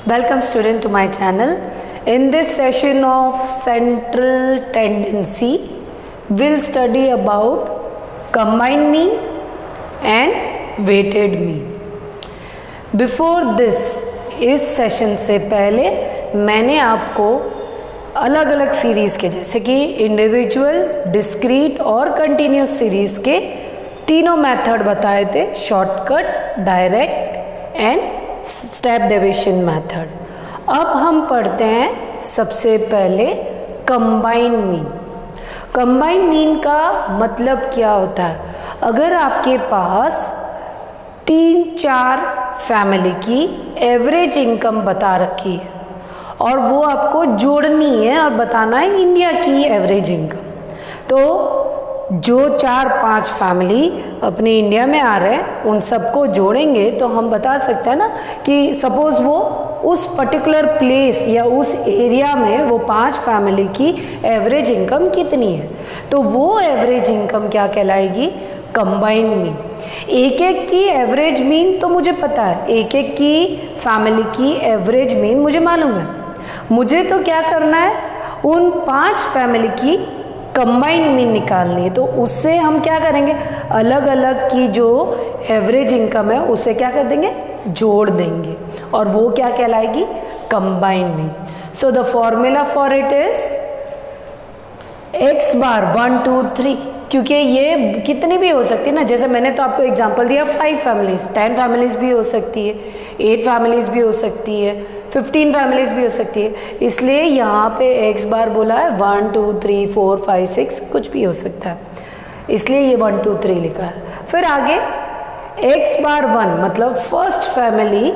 Welcome student to my channel. In this session of central tendency, we'll study about combined mean and weighted mean. Before this, इस session से पहले मैंने आपको अलग अलग series के जैसे कि इंडिविजुअल, डिस्क्रीट और कंटिन्यूस सीरीज़ के तीनों मेथड बताए थे, shortcut, direct and step division method. अब हम पढ़ते हैं सबसे पहले कंबाइन मीन। कंबाइन मीन का मतलब क्या होता है? अगर आपके पास 3-4 फैमिली की एवरेज इनकम बता रखी है और वो आपको जोड़नी है और बताना है इंडिया की एवरेज इनकम, तो जो 4-5 फैमिली अपने इंडिया में आ रहे हैं उन सबको जोड़ेंगे तो हम बता सकते हैं ना कि सपोज़ वो उस पर्टिकुलर प्लेस या उस एरिया में वो 5 फैमिली की एवरेज इनकम कितनी है, तो वो एवरेज इनकम क्या कहलाएगी? Combined mean. एक एक की एवरेज मीन तो मुझे पता है, एक एक की फैमिली की एवरेज मीन मुझे मालूम है। मुझे तो क्या करना है, उन 5 फैमिली की कंबाइंड मीन निकालनी है। तो उससे हम क्या करेंगे, अलग अलग की जो एवरेज इनकम है उसे क्या कर देंगे, जोड़ देंगे, और वो क्या कहलाएगी? Combined mean. So the formula for it is x bar 1 2 3, क्योंकि ये कितनी भी हो सकती है ना, जैसे मैंने तो आपको एग्जांपल दिया 5 फैमिलीज, 10 फैमिलीज भी हो सकती है, 8 फैमिलीज भी हो सकती है, 15 फैमिलीज भी हो सकती है, इसलिए यहाँ पे x बार बोला है। 1 2 3 4 5 6 कुछ भी हो सकता है, इसलिए ये 1 2 3 लिखा है। फिर आगे x बार 1 मतलब फर्स्ट फैमिली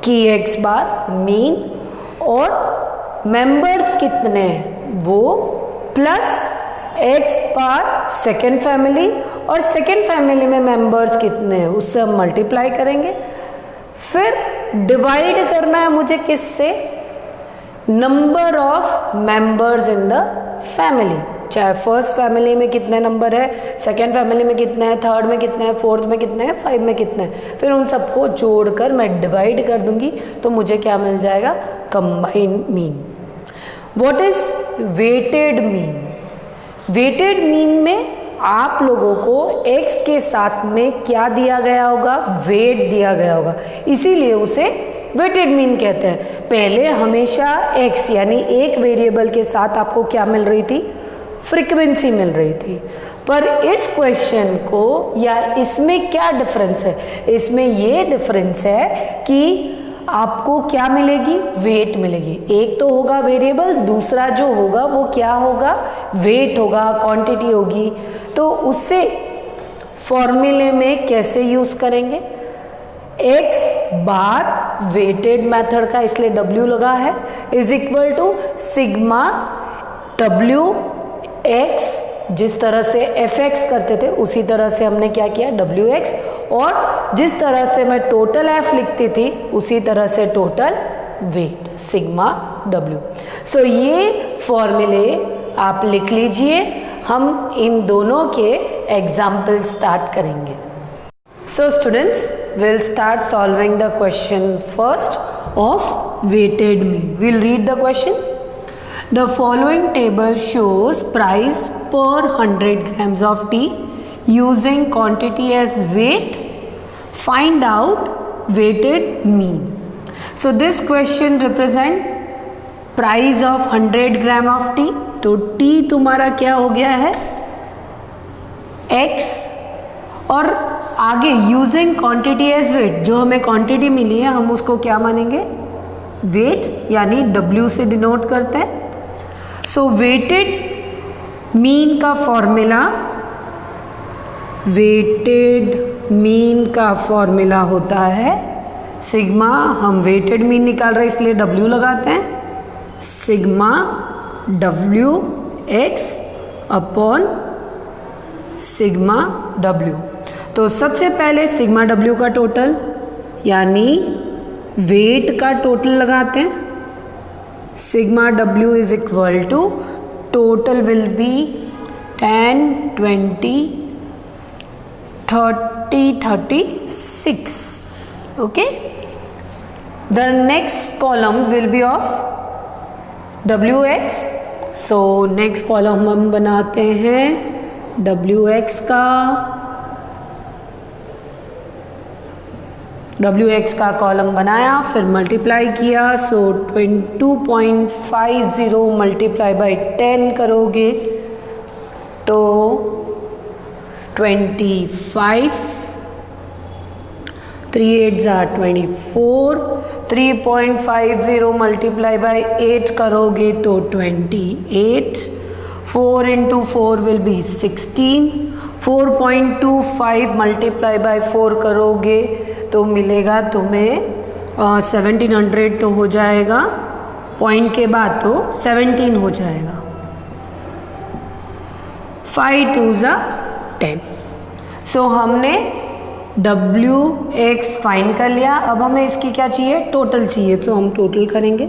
की x बार मीन और मेंबर्स कितने हैं वो, प्लस x बार सेकेंड फैमिली और सेकेंड फैमिली में मेंबर्स कितने हैं उससे हम मल्टीप्लाई करेंगे। फिर डिवाइड करना है मुझे किससे? Number of members in the family, चाहे फर्स्ट फैमिली में कितने नंबर है, सेकेंड फैमिली में कितने हैं, थर्ड में कितने हैं, फोर्थ में कितने हैं, 5 में कितने हैं, फिर उन सबको जोड़कर मैं डिवाइड कर दूंगी तो मुझे क्या मिल जाएगा? Combined mean. What is weighted mean? Weighted mean में आप लोगों को x के साथ में क्या दिया गया होगा? वेट दिया गया होगा, इसीलिए उसे वेटेड मीन कहते हैं। पहले हमेशा x यानी एक वेरिएबल के साथ आपको क्या मिल रही थी? फ्रीक्वेंसी मिल रही थी। पर इस क्वेश्चन को या इसमें क्या डिफरेंस है? इसमें ये डिफरेंस है कि आपको क्या मिलेगी? वेट मिलेगी। एक तो होगा वेरिएबल, दूसरा जो होगा वो क्या होगा? वेट होगा, क्वांटिटी होगी। तो उससे फॉर्मूले में कैसे यूज करेंगे? x बार वेटेड मेथड का इसलिए w लगा है is equal to sigma w x, जिस तरह से fx करते थे उसी तरह से हमने क्या किया? wx, और जिस तरह से मैं टोटल f लिखती थी उसी तरह से टोटल वेट सिग्मा w। सो ये फॉर्मूले आप लिख लीजिए, हम इन दोनों के एग्जाम्पल स्टार्ट करेंगे। So students, will start solving the question first of weighted mean. Will read the question. The following table shows price per 100 grams of tea using quantity as weight. Find out weighted mean. So this question represent price of 100 gram of tea. तो T तुम्हारा क्या हो गया है? x, और आगे using quantity as weight, जो हमें क्वांटिटी मिली है हम उसको क्या मानेंगे? वेट, यानी w से डिनोट करते हैं। सो वेटेड मीन का फॉर्मूला, वेटेड मीन का फॉर्मूला होता है सिग्मा, हम वेटेड मीन निकाल रहे हैं इसलिए w लगाते हैं, sigma w x upon sigma w। तो सबसे पहले सिग्मा w का टोटल यानी वेट का टोटल लगाते हैं। Sigma w is equal to total will be 10 20 30 36, okay. The next column will be of wx. So next column हम बनाते हैं wx का. wx का कॉलम बनाया, फिर मल्टीप्लाई किया. सो 22.50 मल्टीप्लाई बाई 10 करोगे तो 25. 3 8s are 24. 3.50 मल्टीप्लाई बाई 8 करोगे तो 28. 4 into 4 will be 16. 4.25 multiply by 4 करोगे तो मिलेगा तुम्हें 1700 तो हो जाएगा, पॉइंट के बाद तो 17 हो जाएगा. 5 2s are 10. सो हमने wx फाइंड कर लिया. अब हमें इसकी क्या चाहिए, टोटल चाहिए. तो हम टोटल करेंगे.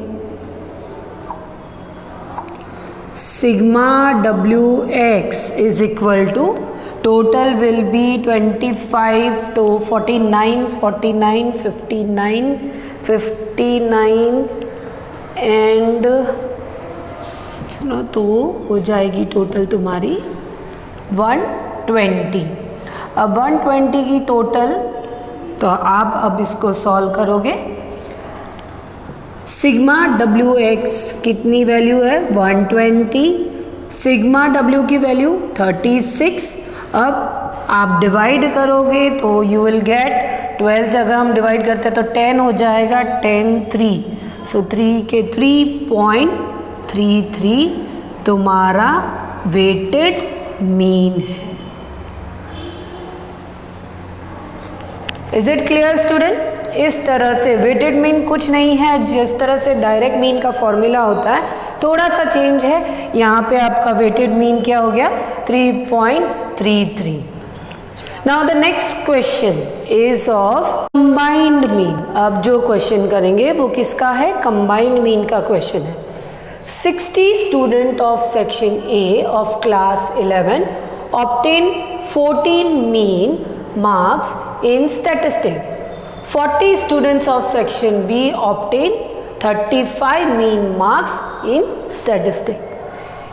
Sigma wx is equal to total will be 25. तो 49 49 59 59 एंड तो हो जाएगी टोटल तुम्हारी 120. अब 120 की टोटल, तो आप अब इसको सॉल्व करोगे. सिग्मा wx कितनी वैल्यू है, 120. सिग्मा w की वैल्यू 36. अब आप डिवाइड करोगे तो यू विल गेट 12 से अगर हम डिवाइड करते हैं तो 10 हो जाएगा. 10 3. सो 3 के 3.33 तुम्हारा वेटेड मीन है. Is it clear student? इस तरह से वेटेड मीन कुछ नहीं है, जिस तरह से डायरेक्ट मीन का फॉर्मूला होता है थोड़ा सा चेंज है. यहाँ पे आपका वेटेड मीन क्या हो गया, 3.33. Now the next question is of combined mean. अब जो क्वेश्चन करेंगे वो किसका है, कंबाइंड मीन का क्वेश्चन है. 60 student of section A of class 11 obtain 14 mean marks in statistics. 40 students of section B obtain 35 mean marks in statistics.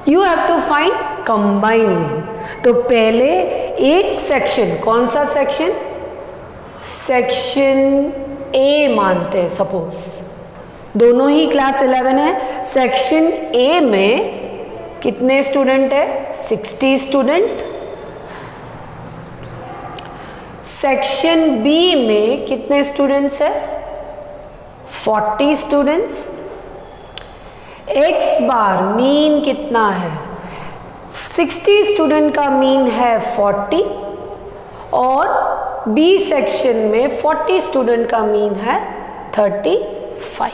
You have to find combined mean. तो पहले एक सेक्शन, कौन सा सेक्शन, सेक्शन A मानते हैं suppose. दोनों ही class 11 है. Section A में कितने स्टूडेंट है, 60 स्टूडेंट. सेक्शन बी में कितने स्टूडेंट्स है, 40 स्टूडेंट्स. एक्स बार मीन कितना है, 60 स्टूडेंट का मीन है 40 और बी सेक्शन में 40 स्टूडेंट का मीन है 35.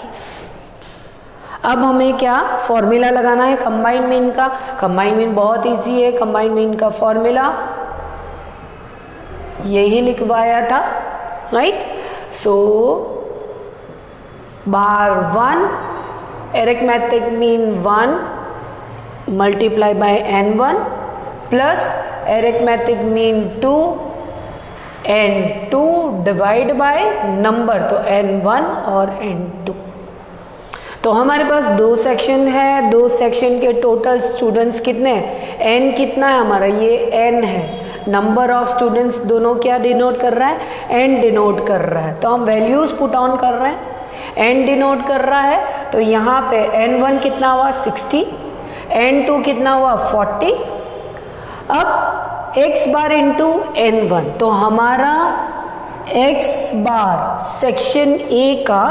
अब हमें क्या फॉर्मूला लगाना है कंबाइंड मीन का. कंबाइंड मीन बहुत इजी है. कंबाइंड मीन का फॉर्मूला यही लिखवाया था, right. So bar 1 arithmetic mean 1 multiply by n1 plus arithmetic mean 2 n2 divide by number, तो n1 और n2. तो हमारे पास दो सेक्शन है. दो सेक्शन के टोटल स्टूडेंट्स कितने हैं, n कितना है हमारा, ये n है. नंबर ऑफ स्टूडेंट्स दोनों क्या डिनोट कर रहा है, n डिनोट कर रहा है. तो हम वैल्यूज पुट ऑन कर रहे हैं. n डिनोट कर रहा है तो यहाँ पे n1 कितना हुआ 60, n2 कितना हुआ 40. अब x बार इंटू n1, तो हमारा x बार सेक्शन A का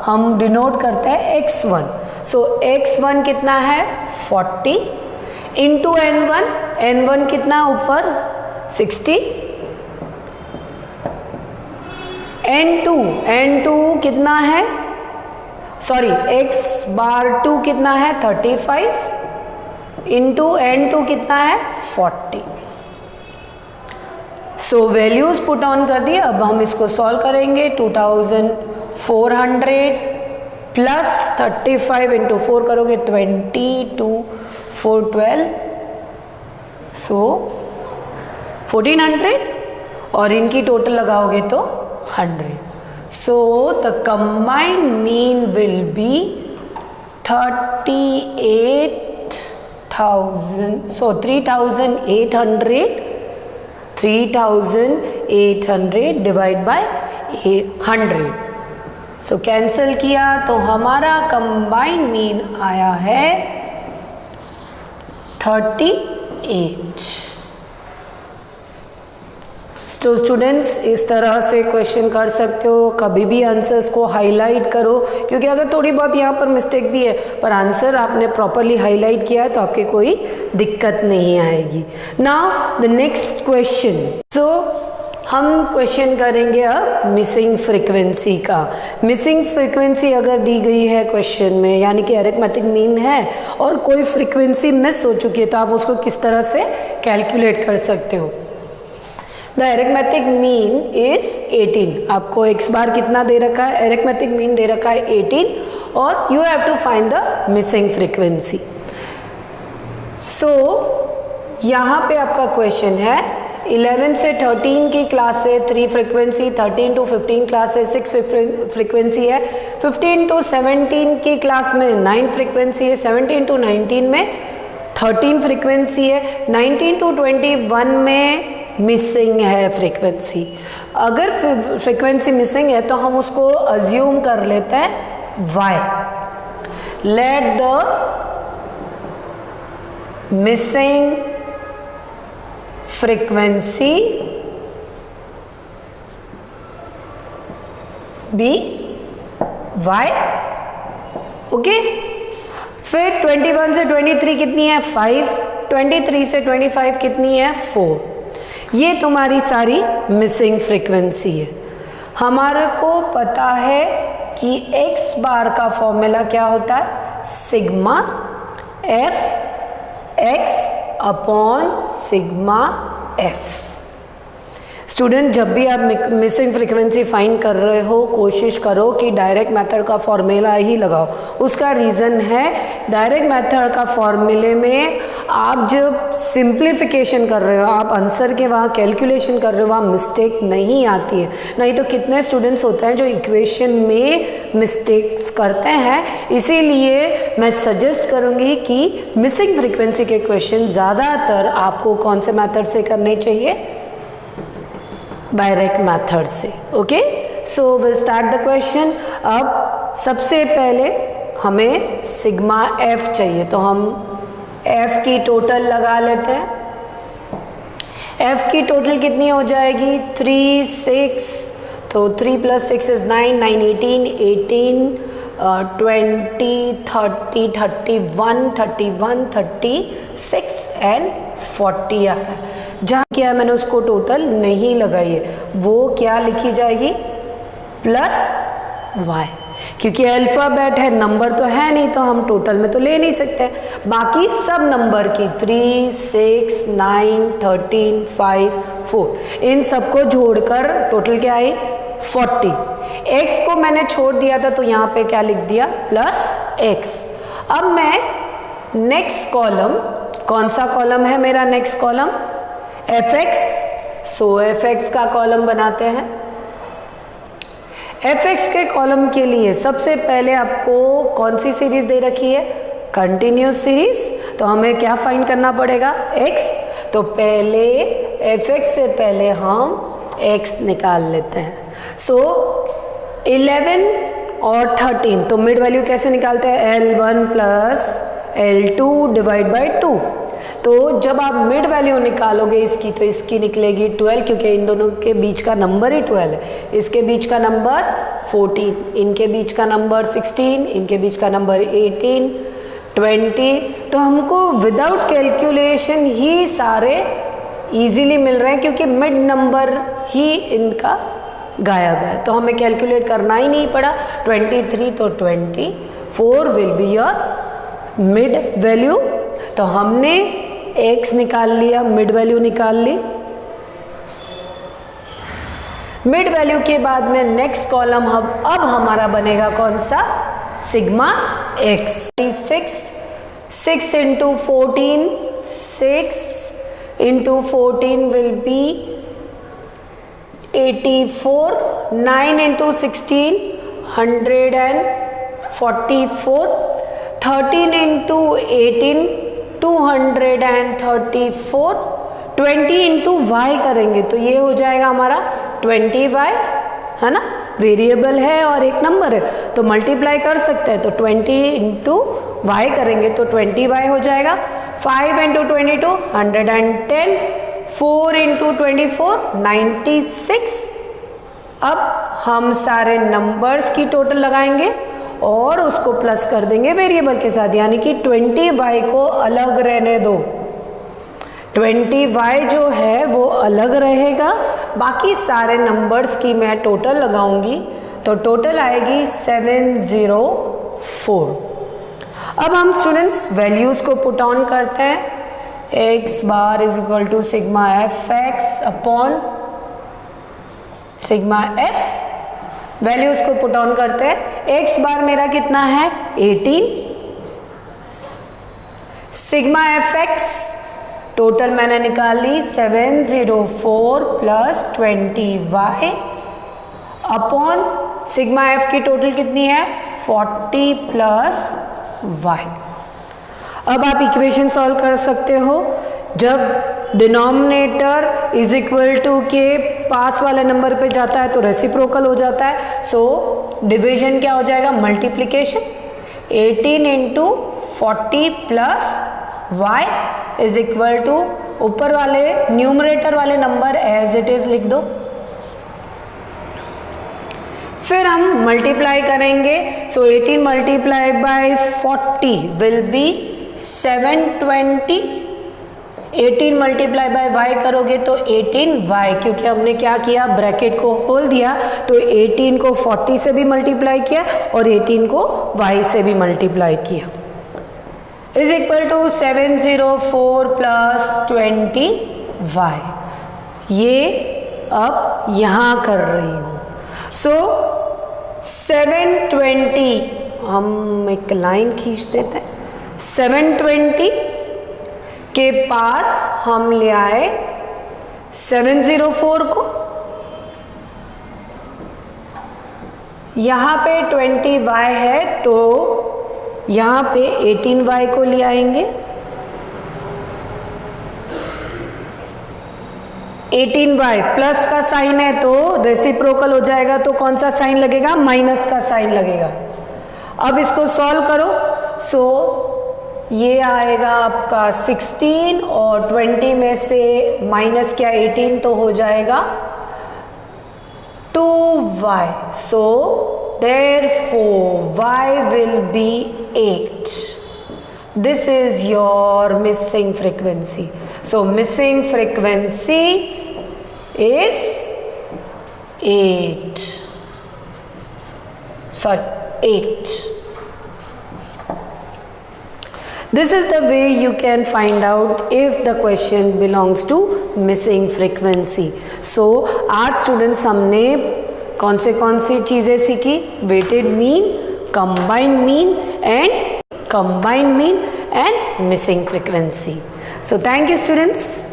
हम डिनोट करते हैं x1. सो x1 कितना है 40 इंटू n1. n1 कितना ऊपर 60. n2 कितना है, सॉरी x बार 2 कितना है 35 इंटू n2 कितना है 40. सो वैल्यूज पुट ऑन कर दिए. अब हम इसको सॉल्व करेंगे. 2400 प्लस 35 इंटू 4 करोगे 22 4 12. सो 1400 और इनकी टोटल लगाओगे तो 100. So the combined mean will be 38,000. So 3,800 divide by 100. So cancel किया तो हमारा कंबाइंड मीन आया है 38. तो स्टूडेंट्स इस तरह से क्वेश्चन कर सकते हो, कभी भी आंसर्स को हाईलाइट करो, क्योंकि अगर थोड़ी बहुत यहाँ पर मिस्टेक भी है पर आंसर आपने प्रॉपरली हाईलाइट किया है तो आपकी कोई दिक्कत नहीं आएगी. Now the next question. So हम क्वेश्चन करेंगे अब मिसिंग फ्रीक्वेंसी का. मिसिंग फ्रीक्वेंसी अगर दी गई है क्वेश्चन में, यानी कि अरिथमेटिक मीन है और कोई फ्रीक्वेंसी मिस हो चुकी है, तो आप उसको किस तरह से कैलकुलेट कर सकते हो. The arithmetic mean is 18. आपको x बार कितना दे रखा है, अरिथमेटिक मीन दे रखा है 18 और you have to find the missing frequency. So यहाँ पे आपका क्वेश्चन है 11 से 13 की क्लास से 3 फ्रीक्वेंसी, 13 टू 15 क्लास से 6 फ्रीक्वेंसी है, 15 टू 17 की क्लास में 9 फ्रीक्वेंसी है, 17 टू 19 में 13 फ्रीक्वेंसी है, 19 टू 21 में मिसिंग है फ्रीक्वेंसी. अगर फ्रीक्वेंसी मिसिंग है तो हम उसको अज्यूम कर लेते हैं y. Let the missing frequency be y. Okay. फिर 21 से 23 कितनी है 5, 23 से 25 कितनी है 4. ये तुम्हारी सारी मिसिंग फ्रीक्वेंसी है. हमारे को पता है कि x बार का फॉर्मूला क्या होता है, sigma f x upon sigma f. Student जब भी आप मिसिंग फ्रीक्वेंसी फाइंड कर रहे हो, कोशिश करो कि डायरेक्ट मेथड का फॉर्मूला ही लगाओ. उसका रीज़न है डायरेक्ट मेथड का फॉर्मूले में आप जब सिंप्लीफिकेशन कर रहे हो, आप आंसर के वहाँ कैलकुलेशन कर रहे हो, वहाँ मिस्टेक नहीं आती है. नहीं तो कितने स्टूडेंट्स होते हैं जो इक्वेशन में मिस्टेक्स करते हैं. इसीलिए मैं सजेस्ट करूँगी कि मिसिंग फ्रीक्वेंसी के क्वेश्चन ज़्यादातर आपको कौन से मेथड से करने चाहिए, डायरेक्ट मेथड से. Okay. So will start the question. अब सबसे पहले हमें सिग्मा एफ चाहिए, तो हम एफ की टोटल लगा लेते हैं. एफ की टोटल कितनी हो जाएगी 3 6, तो 3 + 6 इज 9, 9 18, 18 20 30 31 31 36 एंड 40 आ रहा है. जहाँ क्या मैंने उसको टोटल नहीं लगाई है, वो क्या लिखी जाएगी +y, क्योंकि अल्फ़ाबेट है, नंबर तो है नहीं तो हम टोटल में तो ले नहीं सकते. बाकी सब नंबर की 3 6 9 13 5 4 इन सबको जोड़कर टोटल क्या आई 40. x को मैंने छोड़ दिया था तो यहाँ पे क्या लिख दिया +x. अब मैं नेक्स्ट कॉलम, कौन सा कॉलम है मेरा नेक्स्ट कॉलम fx. सो fx का कॉलम बनाते हैं. fx के कॉलम के लिए सबसे पहले आपको कौन सी सीरीज दे रखी है, कंटिन्यूस सीरीज. तो हमें क्या फाइंड करना पड़ेगा x. तो पहले fx से पहले हम x निकाल लेते हैं. सो 11 और 13, तो मिड वैल्यू कैसे निकालते हैं, L1 + L2 डिवाइड बाई 2. तो जब आप मिड वैल्यू निकालोगे इसकी, तो इसकी निकलेगी 12, क्योंकि इन दोनों के बीच का नंबर ही 12 है. इसके बीच का नंबर 14, इनके बीच का नंबर 16, इनके बीच का नंबर 18 20. तो हमको विदाउट कैलकुलेशन ही सारे इजीली मिल रहे हैं, क्योंकि मिड नंबर ही इनका गायब है, तो हमें कैलकुलेट करना ही नहीं पड़ा. 23, तो 24 will be your mid value. तो हमने x निकाल लिया, मिड वैल्यू निकाल ली. मिड वैल्यू के बाद में नेक्स्ट कॉलम अब हमारा बनेगा कौन सा, sigma x. 6 × 14, 6 × 14 will be 84, 9 into 16, 144, 13 into 18, 234, 20 into y करेंगे तो ये हो जाएगा हमारा 20y, है ना, वेरिएबल है और एक नंबर है तो मल्टीप्लाई कर सकते हैं, तो 20 इंटू वाई करेंगे तो 20y हो जाएगा। 5 इंटू 22 110, 4 इंटू 24 96। अब हम सारे नंबर्स की टोटल लगाएंगे और उसको प्लस कर देंगे वेरिएबल के साथ, यानी कि 20y को अलग रहने दो, 20y जो है वो अलग रहेगा, बाकी सारे नंबर्स की मैं टोटल लगाऊंगी तो टोटल आएगी 704। अब हम स्टूडेंट्स वैल्यूज को पुट ऑन करते हैं। x bar is equal to sigma f x upon sigma f, values को पुट ऑन करते हैं। x बार मेरा कितना है 18, सिग्मा एफ एक्स टोटल मैंने निकाल ली 704 plus 20y upon sigma F की टोटल कितनी है 40 प्लस y। अब आप इक्वेशन सॉल्व कर सकते हो। जब डिनोमिनेटर इज इक्वल टू के पास वाले नंबर पे जाता है तो रेसिप्रोकल हो जाता है, सो डिवीजन क्या हो जाएगा multiplication. 18 into 40 plus y is equal to ऊपर वाले न्यूमरेटर वाले नंबर एज इट इज लिख दो, फिर हम मल्टीप्लाई करेंगे। सो 18 multiply by 40 will be 720, 18 multiply by y करोगे तो 18y, क्योंकि हमने क्या किया ब्रैकेट को खोल दिया तो 18 को 40 से भी मल्टीप्लाई किया और 18 को y से भी मल्टीप्लाई किया, is equal to 704 plus 20y। ये अब यहाँ कर रही हूँ। सो 720, हम एक लाइन खींच देते हैं, 720 के पास हम ले आए 704 को, यहाँ पे 20y है तो यहाँ पे 18y को ले आएंगे, 18y प्लस का साइन है तो रेसिप्रोकल हो जाएगा, तो कौन सा साइन लगेगा माइनस का साइन लगेगा। अब इसको सॉल्व करो, सो ये आएगा आपका 16 और 20 में से माइनस क्या 18 तो हो जाएगा 2y, so therefore y will be 8. This is your missing frequency. So missing frequency is 8. Sorry, 8. This is the way you can find out if the question belongs to missing frequency. So आज students हमने कौन सी चीज़ें सीखी, weighted mean, combined mean and missing frequency. So thank you students.